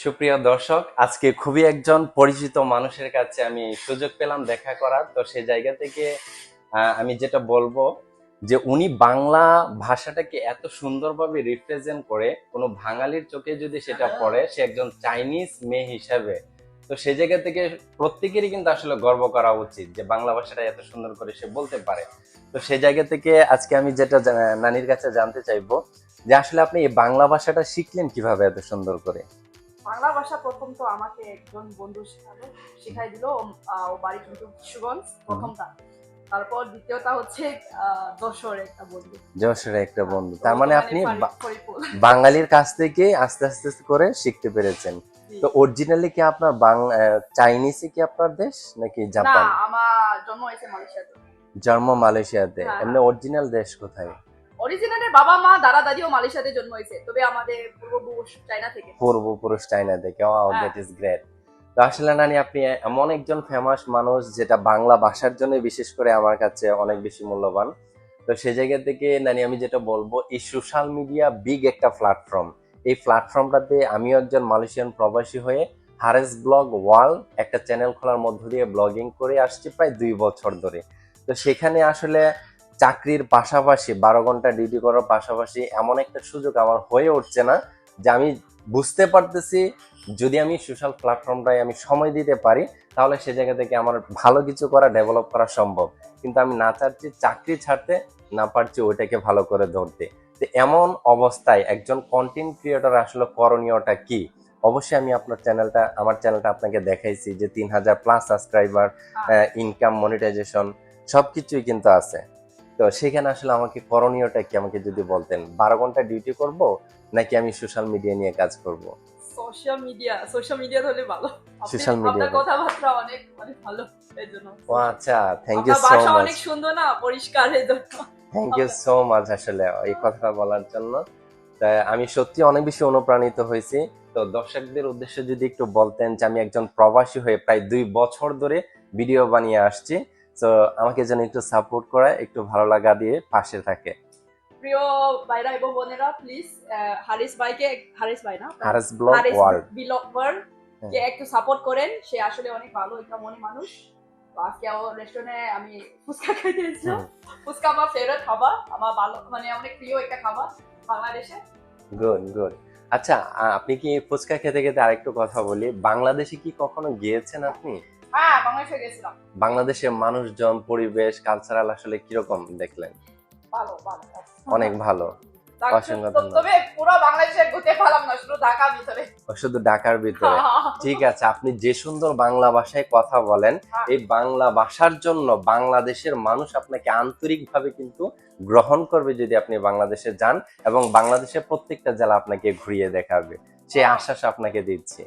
সুপ্রিয় দর্শক, আজকে খুবই একজন পরিচিত মানুষের কাছে আমি সুযোগ পেলাম দেখা করার। তো সেই জায়গা থেকে আমি যেটা বলবো যে উনি বাংলা ভাষাটাকে এত সুন্দরভাবে রিপ্রেজেন্ট করে, কোনো বাঙালির চোখে যদি সেটা পড়ে, সে একজন চাইনিজ মেয়ে হিসাবে। তো সেই জায়গা থেকে প্রত্যেকেরই কিন্তু আসলে গর্ব করা উচিত যে বাংলা ভাষাটা এত সুন্দর করে সে বলতে পারে। তো সেই জায়গা থেকে আজকে আমি যেটা নানির কাছে জানতে চাইবো যে আসলে আপনি এই বাংলা ভাষাটা শিখলেন কিভাবে এত সুন্দর করে? বাংলা ভাষা প্রথম তো আমাকে একজন বন্ধু শিখাই দিল। ও বাড়ি কিন্তু কিশোরগঞ্জ, প্রথমটা। তারপর দ্বিতীয়টা হচ্ছে যশোরের একটা বন্ধু। যশোরে একটা বন্ধু, তার মানে আপনি ফরিদপুর। বাঙালির কাছ থেকে আস্তে আস্তে করে শিখতে পেরেছেন। তো অরিজিনালি কি আপনার চাইনিজই কি আপনার দেশ নাকি না, জাপান? আমার জন্ম হয়েছে মালয়েশিয়াতে। জন্ম মালয়েশিয়াতে। হ্যাঁ, এমনি অরিজিনাল দেশ কোথায়? অরিজিনালি বাবা মা দাদা দাদিও মালয়েশিয়াতে জন্ম হয়েছে, তবে আমাদের পূর্বপুরুষ চায়না থেকে। পূর্বপুরুষ চায়না থেকে। Wow, that is great. তো আসলে নানি, আপনি এমন একজন ফেমাস মানুষ যেটা বাংলা ভাষার জন্য বিশেষ করে আমার কাছে অনেক বেশি মূল্যবান। তো সেই জায়গা থেকে নানি আমি যেটা বলবো, এই সোশ্যাল মিডিয়া বিগ একটা প্ল্যাটফর্ম। এই প্ল্যাটফর্মটাতে আমিও একজন মালয়েশিয়ান প্রবাসী হয়ে হারেস ব্লগ ওয়ার্ল্ড একটা চ্যানেল খোলার মধ্য দিয়ে ব্লগিং করে আসছি প্রায় 2 বছর ধরে। তো সেখানে আসলে চাকরির পাশাপাশি 12 ঘন্টা ডিউটি করার পাশাপাশি এমন একটা সুযোগ আমার হয়ে উঠছে না যে আমি বুঝতে পারতেছি যদি আমি সোশ্যাল প্ল্যাটফর্মটায় আমি সময় দিতে পারি তাহলে সে জায়গা থেকে আমার ভালো কিছু করা, ডেভেলপ করা সম্ভব। কিন্তু আমি না চাচ্ছি চাকরি ছাড়তে, না পারছি ওইটাকে ভালো করে ধরতে। তো এমন অবস্থায় একজন কন্টেন্ট ক্রিয়েটর আসলে করণীয়টা কি? অবশ্যই আমি আমার চ্যানেলটা আপনাকে দেখাইছি যে 3000+ সাবস্ক্রাইবার, ইনকাম, মনিটাইজেশন সবকিছুই কিন্তু আছে। তো সেখানে আসলে আমাকে করণীয়টা কি, আমাকে যদি বলতেন। 12 ঘন্টা ডিউটি করব নাকি আমি সোশ্যাল মিডিয়া নিয়ে কাজ করব? সোশ্যাল মিডিয়া হলে ভালো। Social media. আপনার কথাবার্তা অনেক অনেক ভালো, এর জন্য। ও আচ্ছা, থ্যাংক ইউ সো ভাষা মাচ। অনেক সুন্দর না, পরিষ্কার, এর জন্য। থ্যাংক ইউ সো মাচ আসলে এই কথাটা বলার জন্য। তাই আমি সত্যি অনেক বেশি অনুপ্রাণিত হয়েছি। তো দর্শকদের উদ্দেশ্যে যদি একটু বলতেন যে আমি একজন প্রবাসী হয়ে প্রায় 2 বছর ধরে ভিডিও বানিয়ে আসছি, তো আমাকে যেন একটু সাপোর্ট করে, একটু ভালো লাগা দিয়ে পাশে থাকে। প্রিয় ভাইরা এবং বোনেরা, প্লিজ হারিস ভাই না, হারেস ব্লগ ওয়ার্ল্ড কে একটু সাপোর্ট করেন। সে আসলে অনেক ভালো একটা মনে মানুষ। তো আজকে আমার রেস্টুরেন্টে আমি ফুচকা খাইতে এসেছিলাম। ফুচকা আমার ফেভারিট খাবার, আমার ভালো মানে অনেক প্রিয় একটা খাবার বাংলাদেশে। Good good. আচ্ছা, আপনি কি ফুচকা খেতে খেতে আরেকটু কথা বলি, বাংলাদেশে কি কখনো গিয়েছেন আপনি? হ্যাঁ, বাংলাদেশে গেছিলাম। বাংলাদেশের মানুষজন, পরিবেশ, কালচারাল আসলে কিরকম দেখলেন? ভালো ভালো, অনেক ভালো। অসংখ্য ধন্যবাদ। তবে পুরো বাংলাদেশে ঘুরতে পারলাম না, শুধু ঢাকার ভিতরে। শুধু ঢাকার ভিতরে। ঠিক আছে, আপনি যে সুন্দর বাংলা ভাষায় কথা বলেন, এই বাংলা ভাষার জন্য বাংলাদেশের মানুষ আপনাকে আন্তরিকভাবে কিন্তু গ্রহণ করবে যদি আপনি বাংলাদেশে যান, এবং বাংলাদেশের প্রত্যেকটা জেলা আপনাকে ঘুরিয়ে দেখাবে, সেই আশ্বাস আপনাকে দিচ্ছি।